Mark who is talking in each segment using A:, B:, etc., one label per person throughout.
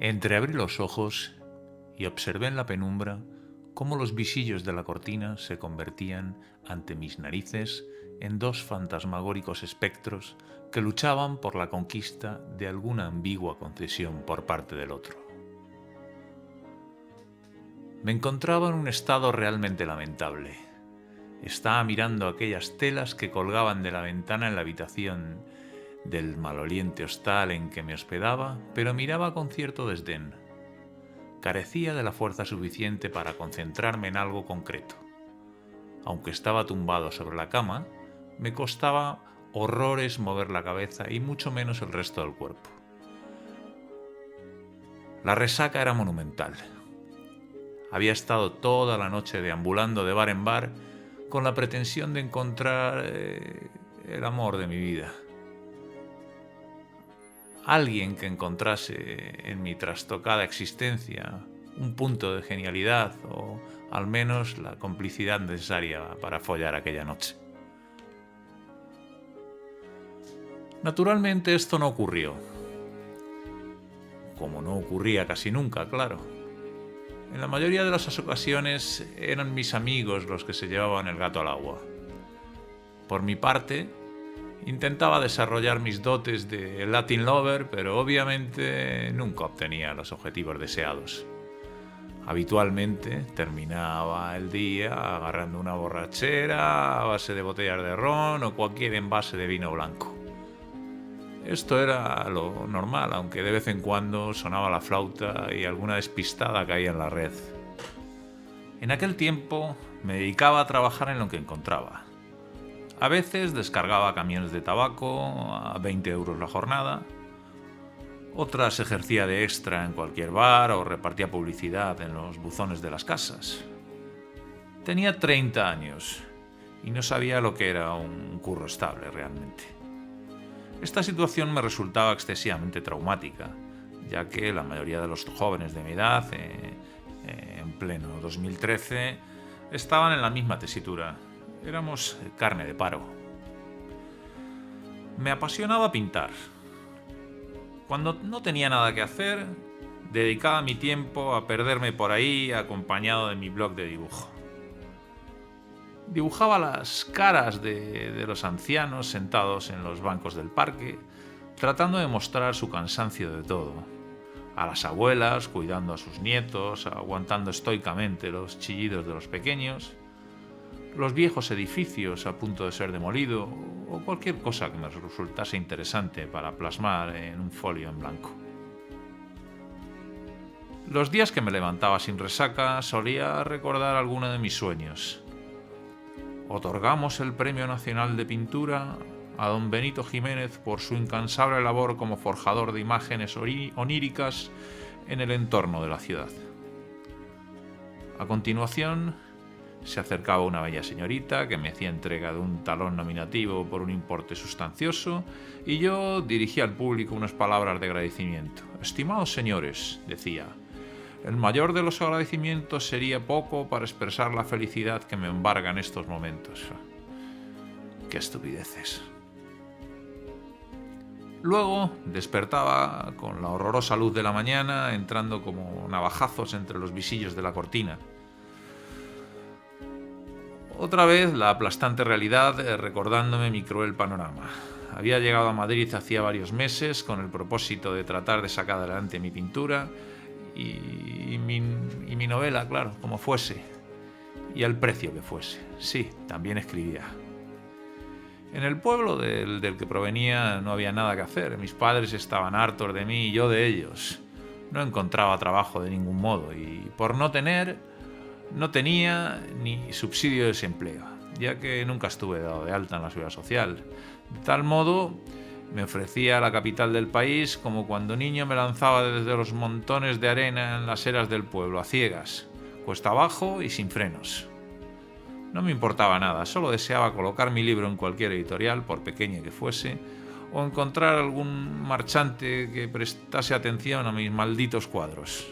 A: Entreabrí los ojos y observé en la penumbra cómo los visillos de la cortina se convertían ante mis narices en dos fantasmagóricos espectros que luchaban por la conquista de alguna ambigua concesión por parte del otro. Me encontraba en un estado realmente lamentable. Estaba mirando aquellas telas que colgaban de la ventana en la habitación del maloliente hostal en que me hospedaba, pero miraba con cierto desdén. Carecía de la fuerza suficiente para concentrarme en algo concreto. Aunque estaba tumbado sobre la cama, me costaba horrores mover la cabeza y mucho menos el resto del cuerpo. La resaca era monumental. Había estado toda la noche deambulando de bar en bar con la pretensión de encontrar el amor de mi vida. Alguien que encontrase en mi trastocada existencia un punto de genialidad o al menos la complicidad necesaria para follar aquella noche. Naturalmente esto no ocurrió. Como no ocurría casi nunca, claro. En la mayoría de las ocasiones eran mis amigos los que se llevaban el gato al agua. Por mi parte, intentaba desarrollar mis dotes de Latin lover, pero obviamente nunca obtenía los objetivos deseados. Habitualmente terminaba el día agarrando una borrachera a base de botellas de ron o cualquier envase de vino blanco. Esto era lo normal, aunque de vez en cuando sonaba la flauta y alguna despistada caía en la red. En aquel tiempo me dedicaba a trabajar en lo que encontraba. A veces descargaba camiones de tabaco a 20 euros la jornada. Otras ejercía de extra en cualquier bar o repartía publicidad en los buzones de las casas. Tenía 30 años y no sabía lo que era un curro estable realmente. Esta situación me resultaba excesivamente traumática, ya que la mayoría de los jóvenes de mi edad, en pleno 2013, estaban en la misma tesitura. Éramos carne de paro. Me apasionaba pintar. Cuando no tenía nada que hacer, dedicaba mi tiempo a perderme por ahí acompañado de mi blog de dibujo. Dibujaba las caras de los ancianos sentados en los bancos del parque, tratando de mostrar su cansancio de todo. A las abuelas cuidando a sus nietos, aguantando estoicamente los chillidos de los pequeños, los viejos edificios a punto de ser demolido o cualquier cosa que me resultase interesante para plasmar en un folio en blanco. Los días que me levantaba sin resaca solía recordar alguno de mis sueños. Otorgamos el Premio Nacional de Pintura a don Benito Jiménez por su incansable labor como forjador de imágenes oníricas en el entorno de la ciudad. A continuación, se acercaba una bella señorita que me hacía entrega de un talón nominativo por un importe sustancioso y yo dirigía al público unas palabras de agradecimiento. «Estimados señores», decía, «el mayor de los agradecimientos sería poco para expresar la felicidad que me embarga en estos momentos». ¡Qué estupideces! Luego despertaba con la horrorosa luz de la mañana, entrando como navajazos entre los visillos de la cortina. Otra vez la aplastante realidad recordándome mi cruel panorama. Había llegado a Madrid hacía varios meses con el propósito de tratar de sacar adelante mi pintura y mi novela, claro, como fuese, y al precio que fuese. Sí, también escribía. En el pueblo del que provenía no había nada que hacer. Mis padres estaban hartos de mí y yo de ellos. No encontraba trabajo de ningún modo y por no tenía ni subsidio de desempleo, ya que nunca estuve dado de alta en la seguridad social. De tal modo, me ofrecía a la capital del país como cuando niño me lanzaba desde los montones de arena en las eras del pueblo, a ciegas, cuesta abajo y sin frenos. No me importaba nada, solo deseaba colocar mi libro en cualquier editorial, por pequeña que fuese, o encontrar algún marchante que prestase atención a mis malditos cuadros.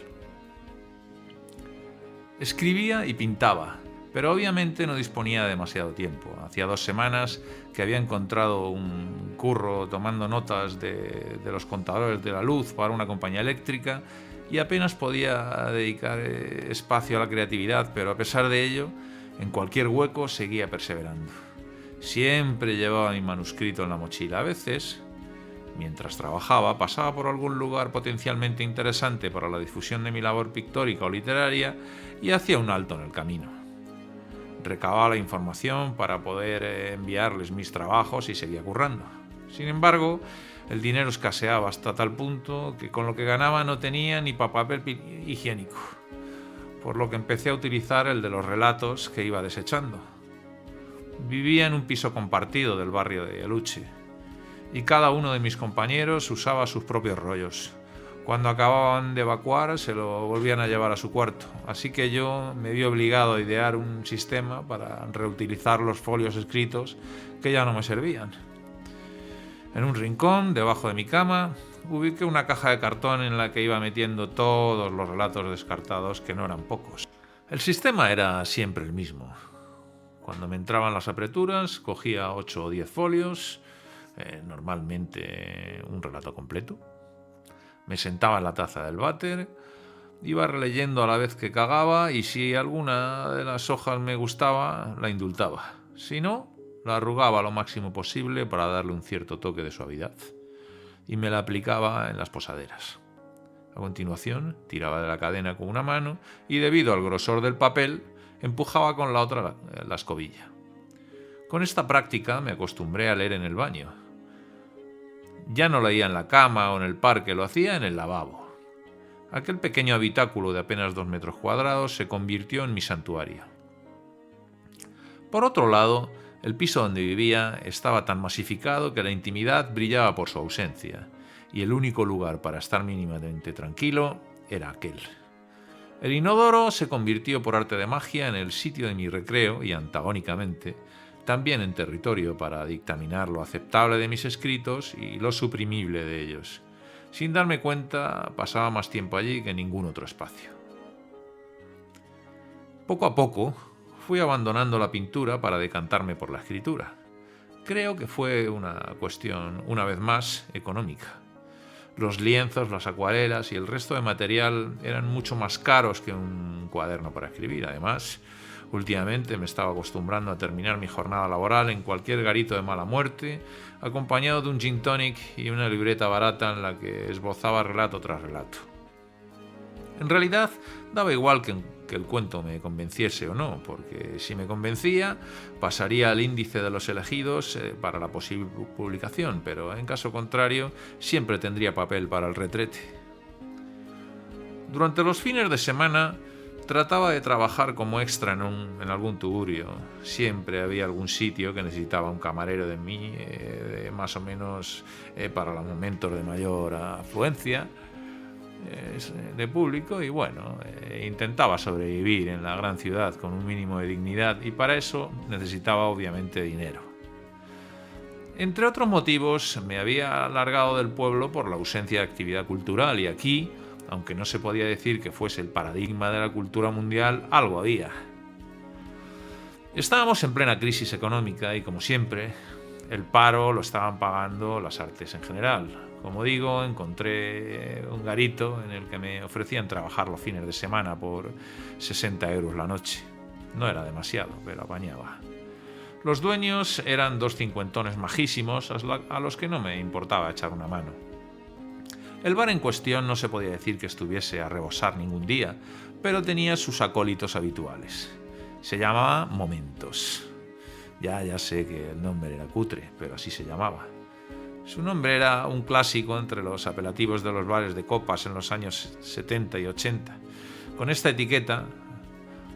A: Escribía y pintaba, pero obviamente no disponía de demasiado tiempo. Hacía 2 semanas que había encontrado un curro tomando notas de los contadores de la luz para una compañía eléctrica y apenas podía dedicar espacio a la creatividad, pero a pesar de ello, en cualquier hueco seguía perseverando. Siempre llevaba mi manuscrito en la mochila. A veces, mientras trabajaba, pasaba por algún lugar potencialmente interesante para la difusión de mi labor pictórica o literaria y hacía un alto en el camino. Recababa la información para poder enviarles mis trabajos y seguía currando. Sin embargo, el dinero escaseaba hasta tal punto que con lo que ganaba no tenía ni para papel higiénico, por lo que empecé a utilizar el de los relatos que iba desechando. Vivía en un piso compartido del barrio de Aluche y cada uno de mis compañeros usaba sus propios rollos. Cuando acababan de evacuar se lo volvían a llevar a su cuarto, así que yo me vi obligado a idear un sistema para reutilizar los folios escritos que ya no me servían. En un rincón, debajo de mi cama, ubiqué una caja de cartón en la que iba metiendo todos los relatos descartados, que no eran pocos. El sistema era siempre el mismo. Cuando me entraban las apreturas, cogía 8 o 10 folios, normalmente un relato completo. Me sentaba en la taza del váter, iba releyendo a la vez que cagaba y si alguna de las hojas me gustaba, la indultaba. Si no, la arrugaba lo máximo posible para darle un cierto toque de suavidad y me la aplicaba en las posaderas. A continuación, tiraba de la cadena con una mano y debido al grosor del papel, empujaba con la otra la escobilla. Con esta práctica me acostumbré a leer en el baño. Ya no leía en la cama o en el parque, lo hacía en el lavabo. Aquel pequeño habitáculo de apenas 2 metros cuadrados se convirtió en mi santuario. Por otro lado, el piso donde vivía estaba tan masificado que la intimidad brillaba por su ausencia, y el único lugar para estar mínimamente tranquilo era aquel. El inodoro se convirtió por arte de magia en el sitio de mi recreo y, antagónicamente, también en territorio para dictaminar lo aceptable de mis escritos y lo suprimible de ellos. Sin darme cuenta, pasaba más tiempo allí que en ningún otro espacio. Poco a poco, fui abandonando la pintura para decantarme por la escritura. Creo que fue una cuestión, una vez más, económica. Los lienzos, las acuarelas y el resto de material eran mucho más caros que un cuaderno para escribir. Además, últimamente me estaba acostumbrando a terminar mi jornada laboral en cualquier garito de mala muerte, acompañado de un gin tonic y una libreta barata en la que esbozaba relato tras relato. En realidad, daba igual que el cuento me convenciese o no, porque si me convencía, pasaría al índice de los elegidos para la posible publicación, pero en caso contrario, siempre tendría papel para el retrete. Durante los fines de semana, trataba de trabajar como extra en algún tugurio. Siempre había algún sitio que necesitaba un camarero de mí, más o menos para los momentos de mayor afluencia de público y bueno, intentaba sobrevivir en la gran ciudad con un mínimo de dignidad y para eso necesitaba obviamente dinero. Entre otros motivos, me había largado del pueblo por la ausencia de actividad cultural y aquí, aunque no se podía decir que fuese el paradigma de la cultura mundial, algo había. Estábamos en plena crisis económica y, como siempre, el paro lo estaban pagando las artes en general. Como digo, encontré un garito en el que me ofrecían trabajar los fines de semana por 60 euros la noche. No era demasiado, pero apañaba. Los dueños eran 2 cincuentones majísimos a los que no me importaba echar una mano. El bar en cuestión no se podía decir que estuviese a rebosar ningún día, pero tenía sus acólitos habituales. Se llamaba Momentos. Ya sé que el nombre era cutre, pero así se llamaba. Su nombre era un clásico entre los apelativos de los bares de copas en los años 70 y 80. Con esta etiqueta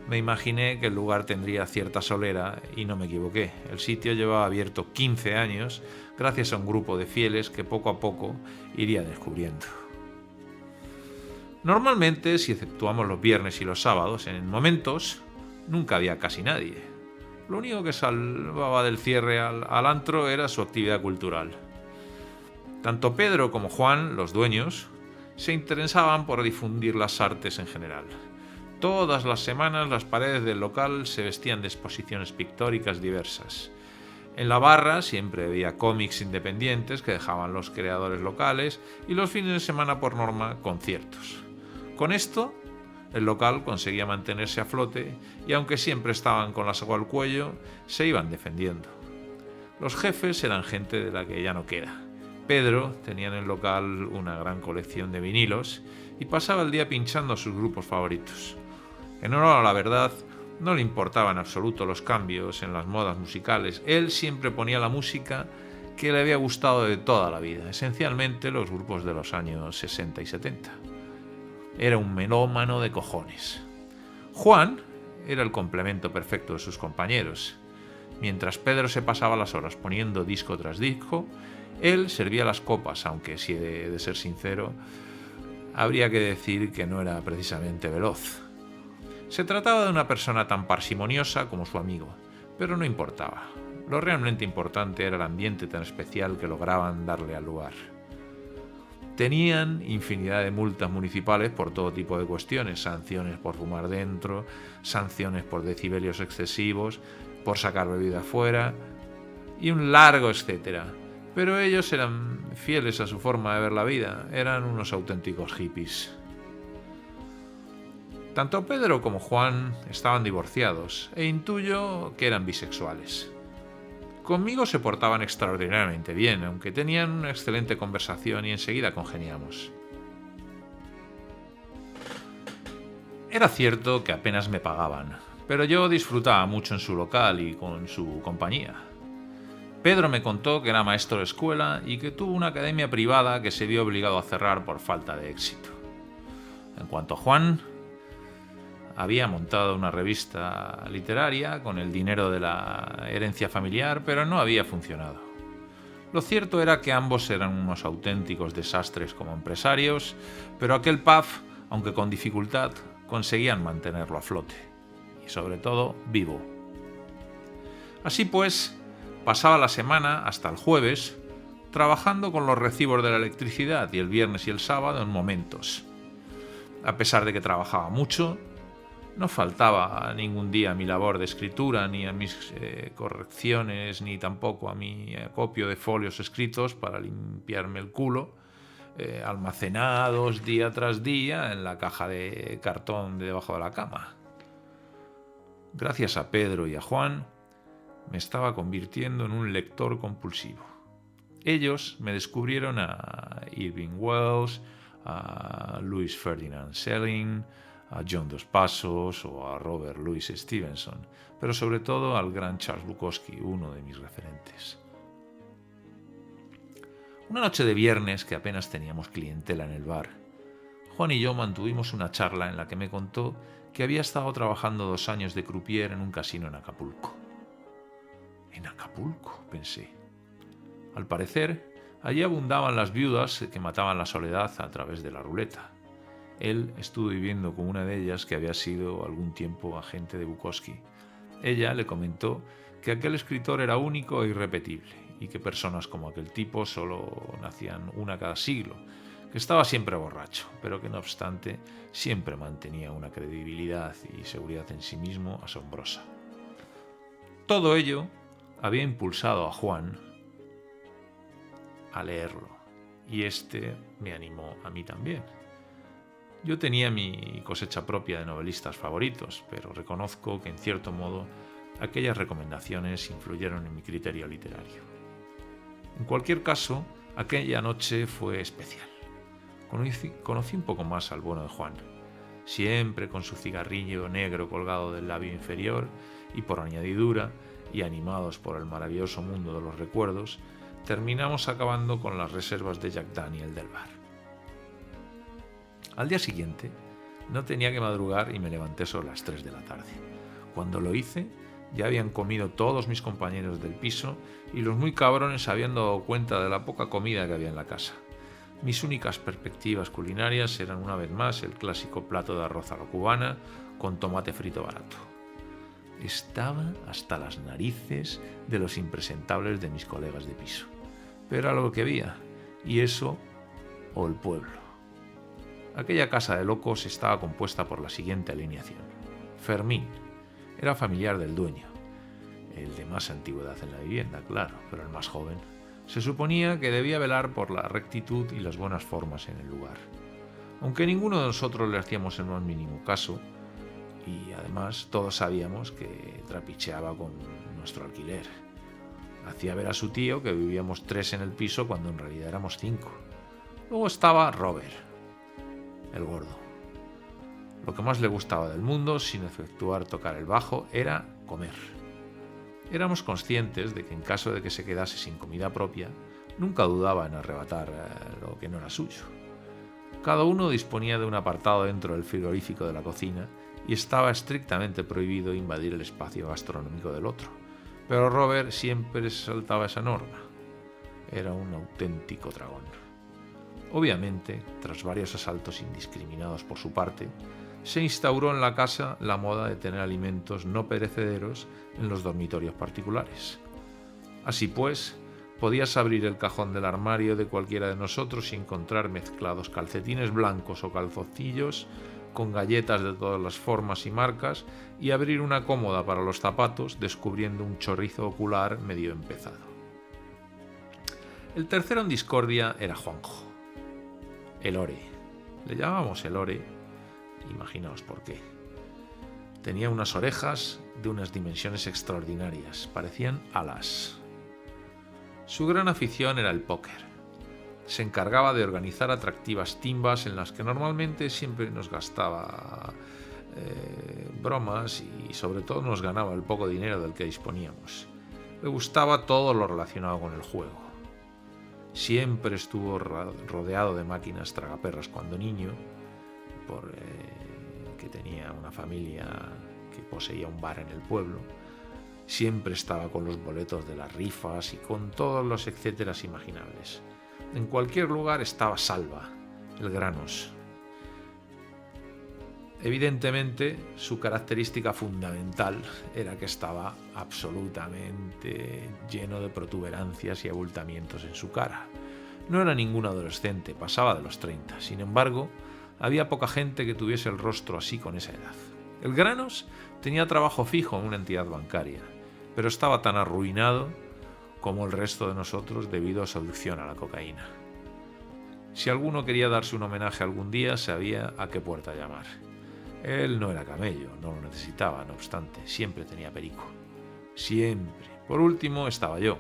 A: me imaginé que el lugar tendría cierta solera y no me equivoqué. El sitio llevaba abierto 15 años gracias a un grupo de fieles que poco a poco iría descubriendo. Normalmente, si exceptuamos los viernes y los sábados, en Momentos nunca había casi nadie. Lo único que salvaba del cierre al antro era su actividad cultural. Tanto Pedro como Juan, los dueños, se interesaban por difundir las artes en general. Todas las semanas las paredes del local se vestían de exposiciones pictóricas diversas. En la barra siempre había cómics independientes que dejaban los creadores locales y los fines de semana por norma conciertos. Con esto, el local conseguía mantenerse a flote y aunque siempre estaban con la soga al cuello, se iban defendiendo. Los jefes eran gente de la que ya no queda. Pedro tenía en el local una gran colección de vinilos y pasaba el día pinchando sus grupos favoritos. En honor a la verdad, no le importaban en absoluto los cambios en las modas musicales. Él siempre ponía la música que le había gustado de toda la vida, esencialmente los grupos de los años 60 y 70. Era un melómano de cojones. Juan era el complemento perfecto de sus compañeros. Mientras Pedro se pasaba las horas poniendo disco tras disco, él servía las copas, aunque si he de ser sincero, habría que decir que no era precisamente veloz. Se trataba de una persona tan parsimoniosa como su amigo, pero no importaba. Lo realmente importante era el ambiente tan especial que lograban darle al lugar. Tenían infinidad de multas municipales por todo tipo de cuestiones, sanciones por fumar dentro, sanciones por decibelios excesivos, por sacar bebida fuera y un largo etcétera. Pero ellos eran fieles a su forma de ver la vida, eran unos auténticos hippies. Tanto Pedro como Juan estaban divorciados e intuyo que eran bisexuales. Conmigo se portaban extraordinariamente bien, aunque tenían una excelente conversación y enseguida congeniamos. Era cierto que apenas me pagaban, pero yo disfrutaba mucho en su local y con su compañía. Pedro me contó que era maestro de escuela y que tuvo una academia privada que se vio obligado a cerrar por falta de éxito. En cuanto a Juan, había montado una revista literaria con el dinero de la herencia familiar, pero no había funcionado. Lo cierto era que ambos eran unos auténticos desastres como empresarios, pero aquel pub, aunque con dificultad, conseguían mantenerlo a flote. Y sobre todo, vivo. Así pues, pasaba la semana hasta el jueves trabajando con los recibos de la electricidad y el viernes y el sábado en momentos. A pesar de que trabajaba mucho, no faltaba ningún día a mi labor de escritura, ni a mis correcciones, ni tampoco a mi acopio de folios escritos para limpiarme el culo, almacenados día tras día en la caja de cartón de debajo de la cama. Gracias a Pedro y a Juan, me estaba convirtiendo en un lector compulsivo. Ellos me descubrieron a Irving Welsh, a Louis Ferdinand Schelling, a John Dos Passos o a Robert Louis Stevenson, pero sobre todo al gran Charles Bukowski, uno de mis referentes. Una noche de viernes que apenas teníamos clientela en el bar, Juan y yo mantuvimos una charla en la que me contó que había estado trabajando 2 años de croupier en un casino en Acapulco. ¿En Acapulco?, pensé. Al parecer, allí abundaban las viudas que mataban la soledad a través de la ruleta. Él estuvo viviendo con una de ellas que había sido algún tiempo agente de Bukowski. Ella le comentó que aquel escritor era único e irrepetible y que personas como aquel tipo solo nacían una cada siglo, que estaba siempre borracho, pero que no obstante siempre mantenía una credibilidad y seguridad en sí mismo asombrosa. Todo ello había impulsado a Juan a leerlo y este me animó a mí también. Yo tenía mi cosecha propia de novelistas favoritos, pero reconozco que en cierto modo aquellas recomendaciones influyeron en mi criterio literario. En cualquier caso, aquella noche fue especial. Conocí un poco más al bueno de Juan, siempre con su cigarrillo negro colgado del labio inferior y por añadidura, y animados por el maravilloso mundo de los recuerdos, terminamos acabando con las reservas de Jack Daniel del bar. Al día siguiente no tenía que madrugar y me levanté sobre las 3 de la tarde. Cuando lo hice, ya habían comido todos mis compañeros del piso y los muy cabrones se habían dado cuenta de la poca comida que había en la casa. Mis únicas perspectivas culinarias eran una vez más el clásico plato de arroz a la cubana con tomate frito barato. Estaba hasta las narices de los impresentables de mis colegas de piso. Pero era lo que había, y eso o el pueblo. Aquella casa de locos estaba compuesta por la siguiente alineación. Fermín era familiar del dueño, el de más antigüedad en la vivienda, claro, pero el más joven. Se suponía que debía velar por la rectitud y las buenas formas en el lugar. aunque ninguno de nosotros le hacíamos el más mínimo caso, y además todos sabíamos que trapicheaba con nuestro alquiler. Hacía ver a su tío que vivíamos 3 en el piso cuando en realidad éramos 5. Luego estaba Robert, el gordo. Lo que más le gustaba del mundo, sin efectuar tocar el bajo, era comer. Éramos conscientes de que en caso de que se quedase sin comida propia, nunca dudaba en arrebatar lo que no era suyo. Cada uno disponía de un apartado dentro del frigorífico de la cocina y estaba estrictamente prohibido invadir el espacio gastronómico del otro. Pero Robert siempre se saltaba esa norma. Era un auténtico dragón. Obviamente, tras varios asaltos indiscriminados por su parte, se instauró en la casa la moda de tener alimentos no perecederos en los dormitorios particulares. Así pues, podías abrir el cajón del armario de cualquiera de nosotros y encontrar mezclados calcetines blancos o calzoncillos con galletas de todas las formas y marcas y abrir una cómoda para los zapatos descubriendo un chorrizo ocular medio empezado. El tercero en discordia era Juanjo, el Ore. Le llamábamos el Ore, imaginaos por qué. Tenía unas orejas de unas dimensiones extraordinarias, parecían alas. Su gran afición era el póker. Se encargaba de organizar atractivas timbas en las que normalmente siempre nos gastaba bromas y sobre todo nos ganaba el poco dinero del que disponíamos. Le gustaba todo lo relacionado con el juego. Siempre estuvo rodeado de máquinas tragaperras cuando niño, que tenía una familia que poseía un bar en el pueblo. Siempre estaba con los boletos de las rifas y con todos los etcéteras imaginables. En cualquier lugar estaba Salva, el Granos. Evidentemente, su característica fundamental era que estaba absolutamente lleno de protuberancias y abultamientos en su cara. No era ningún adolescente, pasaba de los 30. Sin embargo, había poca gente que tuviese el rostro así con esa edad. El Granos tenía trabajo fijo en una entidad bancaria, pero estaba tan arruinado como el resto de nosotros debido a su adicción a la cocaína. Si alguno quería darse un homenaje algún día, sabía a qué puerta llamar. Él no era camello, no lo necesitaba, no obstante, siempre tenía perico. Siempre. Por último estaba yo,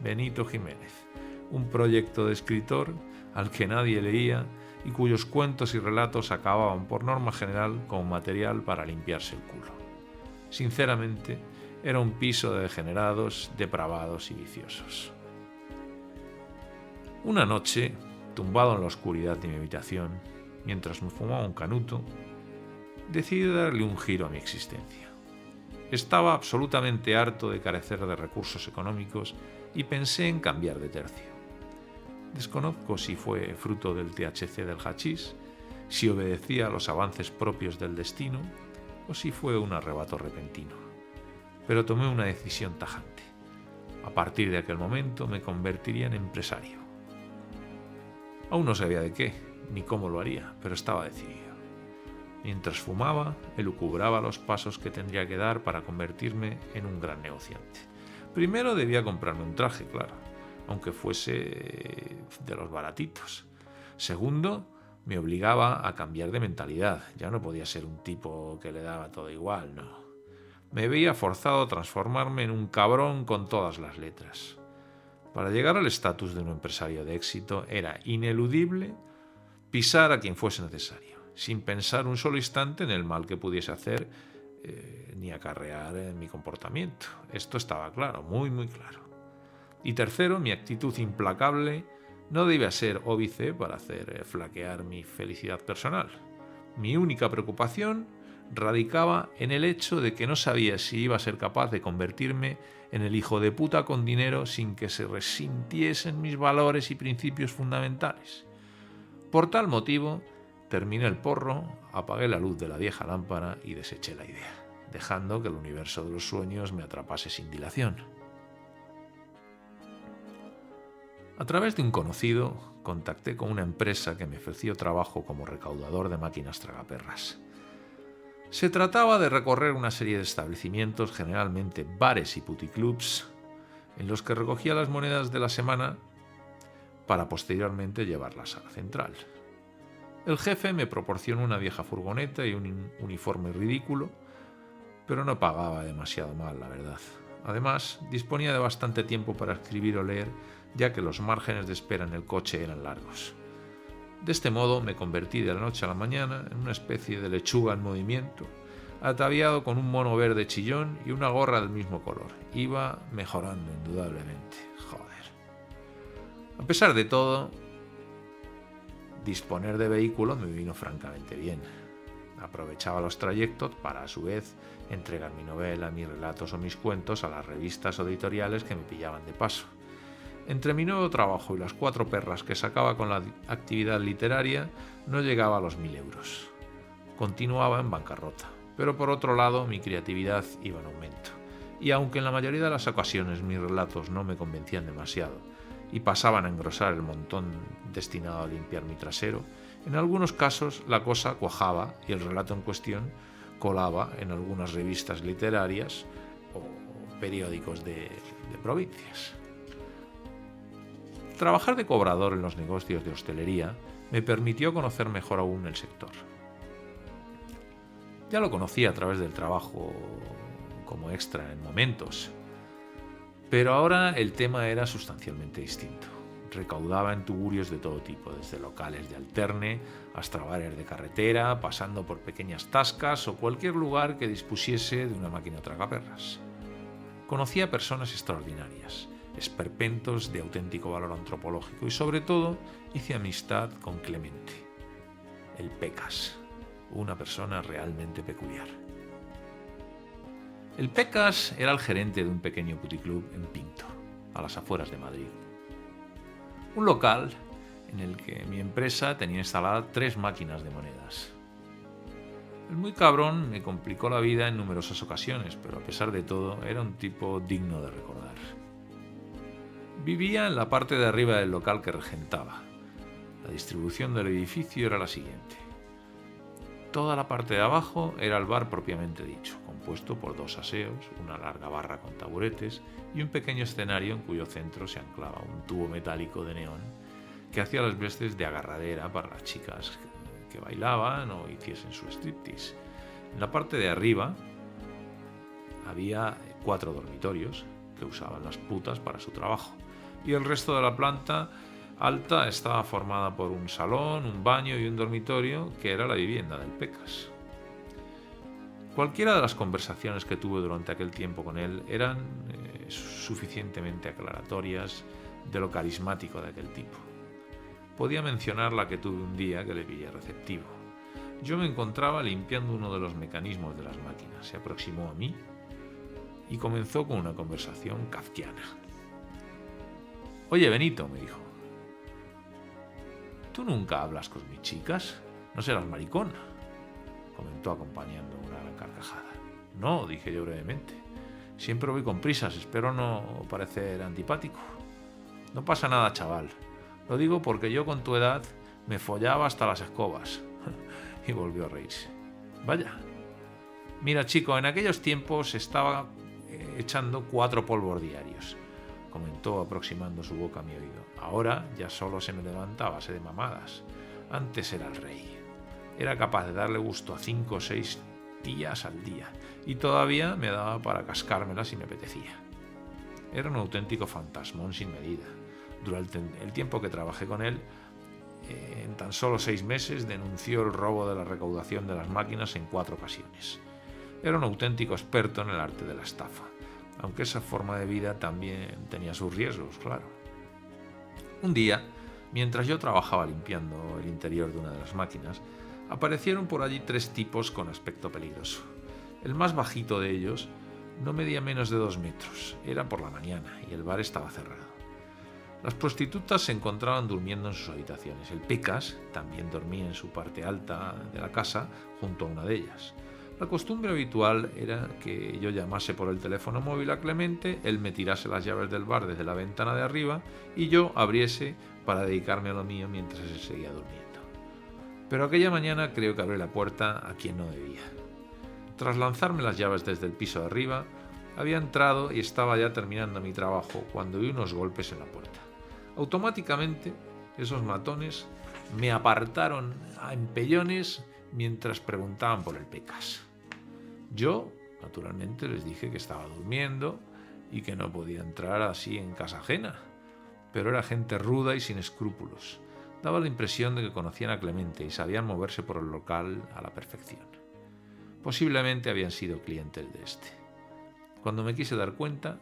A: Benito Jiménez, un proyecto de escritor al que nadie leía y cuyos cuentos y relatos acababan por norma general como material para limpiarse el culo. Sinceramente, era un piso de degenerados, depravados y viciosos. Una noche, tumbado en la oscuridad de mi habitación, mientras me fumaba un canuto, decidí darle un giro a mi existencia. Estaba absolutamente harto de carecer de recursos económicos y pensé en cambiar de tercio. Desconozco si fue fruto del THC del hachís, si obedecía a los avances propios del destino o si fue un arrebato repentino. Pero tomé una decisión tajante. A partir de aquel momento me convertiría en empresario. Aún no sabía de qué, ni cómo lo haría, pero estaba decidido. Mientras fumaba, elucubraba los pasos que tendría que dar para convertirme en un gran negociante. Primero debía comprarme un traje, claro, aunque fuese de los baratitos. Segundo, me obligaba a cambiar de mentalidad. Ya no podía ser un tipo que le daba todo igual, no. Me veía forzado a transformarme en un cabrón con todas las letras. Para llegar al estatus de un empresario de éxito era ineludible pisar a quien fuese necesario, sin pensar un solo instante en el mal que pudiese hacer ni acarrear en mi comportamiento. Esto estaba claro, muy muy claro. Y tercero, mi actitud implacable no debía ser óbice para hacer flaquear mi felicidad personal. Mi única preocupación radicaba en el hecho de que no sabía si iba a ser capaz de convertirme en el hijo de puta con dinero sin que se resintiesen mis valores y principios fundamentales. Por tal motivo, terminé el porro, apagué la luz de la vieja lámpara y deseché la idea, dejando que el universo de los sueños me atrapase sin dilación. A través de un conocido, contacté con una empresa que me ofreció trabajo como recaudador de máquinas tragaperras. Se trataba de recorrer una serie de establecimientos, generalmente bares y puticlubs, en los que recogía las monedas de la semana para posteriormente llevarlas a la central. El jefe me proporcionó una vieja furgoneta y un uniforme ridículo, pero no pagaba demasiado mal, la verdad. Además, disponía de bastante tiempo para escribir o leer, ya que los márgenes de espera en el coche eran largos. De este modo me convertí de la noche a la mañana en una especie de lechuga en movimiento, ataviado con un mono verde chillón y una gorra del mismo color. Iba mejorando indudablemente. Joder. A pesar de todo, disponer de vehículo me vino francamente bien. Aprovechaba los trayectos para, a su vez, entregar mi novela, mis relatos o mis cuentos a las revistas o editoriales que me pillaban de paso. Entre mi nuevo trabajo y las 4 perras que sacaba con la actividad literaria, no llegaba a los 1.000 euros. Continuaba en bancarrota, pero por otro lado mi creatividad iba en aumento. Y aunque en la mayoría de las ocasiones mis relatos no me convencían demasiado y pasaban a engrosar el montón destinado a limpiar mi trasero, en algunos casos la cosa cuajaba y el relato en cuestión colaba en algunas revistas literarias o periódicos de provincias. Trabajar de cobrador en los negocios de hostelería me permitió conocer mejor aún el sector. Ya lo conocía a través del trabajo como extra en momentos, pero ahora el tema era sustancialmente distinto. Recaudaba en tugurios de todo tipo, desde locales de alterne hasta bares de carretera, pasando por pequeñas tascas o cualquier lugar que dispusiese de una máquina tragaperras. Conocía personas extraordinarias, esperpentos de auténtico valor antropológico y sobre todo hice amistad con Clemente, el Pecas, una persona realmente peculiar. El Pecas era el gerente de un pequeño puticlub en Pinto, a las afueras de Madrid. Un local en el que mi empresa tenía instaladas 3 máquinas de monedas. El muy cabrón me complicó la vida en numerosas ocasiones, pero a pesar de todo era un tipo digno de recordar. Vivía en la parte de arriba del local que regentaba. La distribución del edificio era la siguiente. Toda la parte de abajo era el bar propiamente dicho, compuesto por 2 aseos, una larga barra con taburetes y un pequeño escenario en cuyo centro se anclaba un tubo metálico de neón que hacía las veces de agarradera para las chicas que bailaban o hiciesen su striptease. En la parte de arriba había 4 dormitorios que usaban las putas para su trabajo y el resto de la planta alta estaba formada por un salón, un baño y un dormitorio que era la vivienda del Pecas. Cualquiera de las conversaciones que tuve durante aquel tiempo con él eran suficientemente aclaratorias de lo carismático de aquel tipo. Podía mencionar la que tuve un día que le pillé receptivo. Yo me encontraba limpiando uno de los mecanismos de las máquinas. Se aproximó a mí y comenzó con una conversación kafkiana. «Oye, Benito», me dijo, «¿tú nunca hablas con mis chicas? ¿No serás maricón?», comentó acompañando una gran carcajada. «No», dije yo brevemente. «Siempre voy con prisas, espero no parecer antipático». «No pasa nada, chaval. Lo digo porque yo con tu edad me follaba hasta las escobas». Y volvió a reírse. «Vaya. Mira, chico, en aquellos tiempos estaba echando 4 polvos diarios», comentó aproximando su boca a mi oído. «Ahora ya solo se me levanta a base de mamadas. Antes era el rey. Era capaz de darle gusto a 5 o 6 tías al día y todavía me daba para cascármelas si me apetecía. Era un auténtico fantasmón sin medida. Durante el tiempo que trabajé con él, en tan solo 6 meses denunció el robo de la recaudación de las máquinas en 4 ocasiones. Era un auténtico experto en el arte de la estafa, aunque esa forma de vida también tenía sus riesgos, claro. Un día, mientras yo trabajaba limpiando el interior de una de las máquinas, aparecieron por allí 3 tipos con aspecto peligroso. El más bajito de ellos no medía menos de 2 metros. Era por la mañana y el bar estaba cerrado. Las prostitutas se encontraban durmiendo en sus habitaciones. El Pecas también dormía en su parte alta de la casa junto a una de ellas. La costumbre habitual era que yo llamase por el teléfono móvil a Clemente, él me tirase las llaves del bar desde la ventana de arriba y yo abriese para dedicarme a lo mío mientras él seguía durmiendo. Pero aquella mañana creo que abrí la puerta a quien no debía. Tras lanzarme las llaves desde el piso de arriba, había entrado y estaba ya terminando mi trabajo cuando oí unos golpes en la puerta. Automáticamente, esos matones me apartaron a empellones mientras preguntaban por el Pecas. Yo, naturalmente, les dije que estaba durmiendo y que no podía entrar así en casa ajena, pero era gente ruda y sin escrúpulos. Daba la impresión de que conocían a Clemente y sabían moverse por el local a la perfección. Posiblemente habían sido clientes de este. Cuando me quise dar cuenta,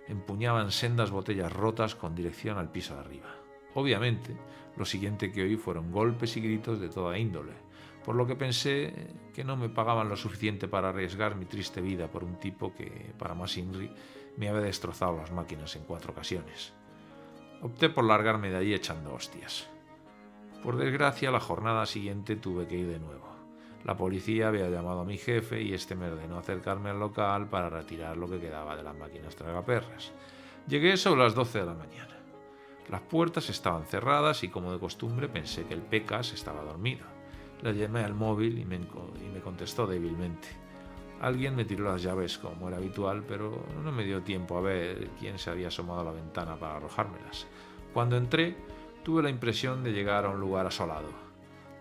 A: empuñaban sendas botellas rotas con dirección al piso de arriba. Obviamente, lo siguiente que oí fueron golpes y gritos de toda índole, por lo que pensé que no me pagaban lo suficiente para arriesgar mi triste vida por un tipo que, para más Inri, me había destrozado las máquinas en 4 ocasiones. Opté por largarme de allí echando hostias. Por desgracia, la jornada siguiente tuve que ir de nuevo. La policía había llamado a mi jefe y este me ordenó acercarme al local para retirar lo que quedaba de las máquinas tragaperras. Llegué sobre las 12 de la mañana. Las puertas estaban cerradas y, como de costumbre, pensé que el Pecas estaba dormido. Le llamé al móvil y me contestó débilmente. Alguien me tiró las llaves como era habitual, pero no me dio tiempo a ver quién se había asomado a la ventana para arrojármelas. Cuando entré, tuve la impresión de llegar a un lugar asolado.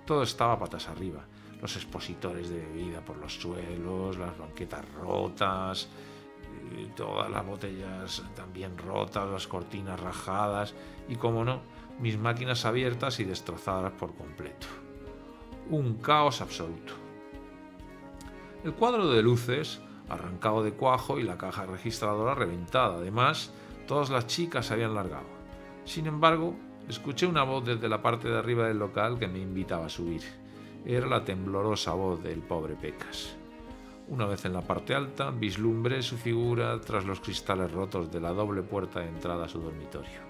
A: Todo estaba patas arriba. Los expositores de bebida por los suelos, las banquetas rotas, todas las botellas también rotas, las cortinas rajadas y, como no, mis máquinas abiertas y destrozadas por completo. Un caos absoluto. El cuadro de luces arrancado de cuajo y la caja registradora reventada. Además, todas las chicas se habían largado. Sin embargo, escuché una voz desde la parte de arriba del local que me invitaba a subir. Era la temblorosa voz del pobre Pecas. Una vez en la parte alta, vislumbré su figura tras los cristales rotos de la doble puerta de entrada a su dormitorio.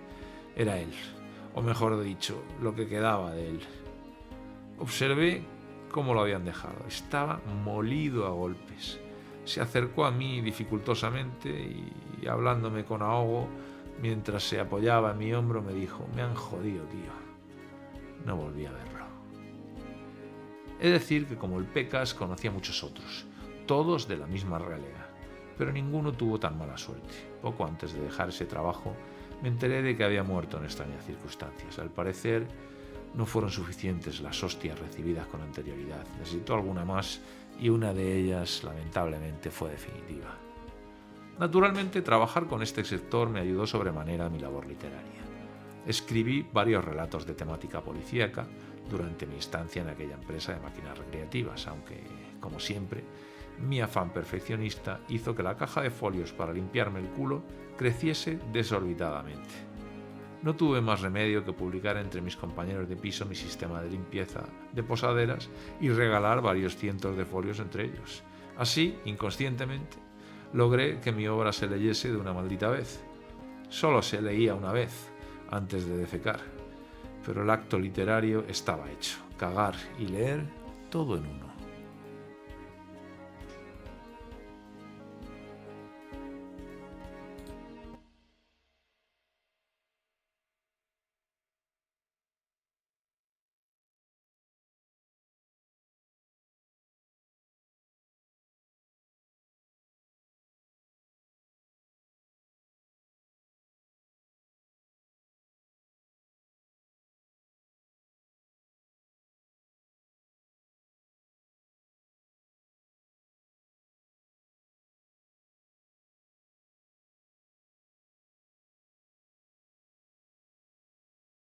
A: Era él, o mejor dicho, lo que quedaba de él. Observé cómo lo habían dejado. Estaba molido a golpes. Se acercó a mí dificultosamente y hablándome con ahogo, mientras se apoyaba en mi hombro, me dijo: «Me han jodido, tío». No volví a verlo. Es decir, que como el Pecas conocía a muchos otros, todos de la misma realidad, pero ninguno tuvo tan mala suerte. Poco antes de dejar ese trabajo, me enteré de que había muerto en extrañas circunstancias. Al parecer, no fueron suficientes las hostias recibidas con anterioridad. Necesitó alguna más y una de ellas, lamentablemente, fue definitiva. Naturalmente, trabajar con este sector me ayudó sobremanera a mi labor literaria. Escribí varios relatos de temática policíaca durante mi estancia en aquella empresa de máquinas recreativas, aunque, como siempre, mi afán perfeccionista hizo que la caja de folios para limpiarme el culo creciese desorbitadamente. No tuve más remedio que publicar entre mis compañeros de piso mi sistema de limpieza de posaderas y regalar varios cientos de folios entre ellos. Así, inconscientemente, logré que mi obra se leyese de una maldita vez. Solo se leía una vez, antes de defecar, pero el acto literario estaba hecho. Cagar y leer, todo en uno.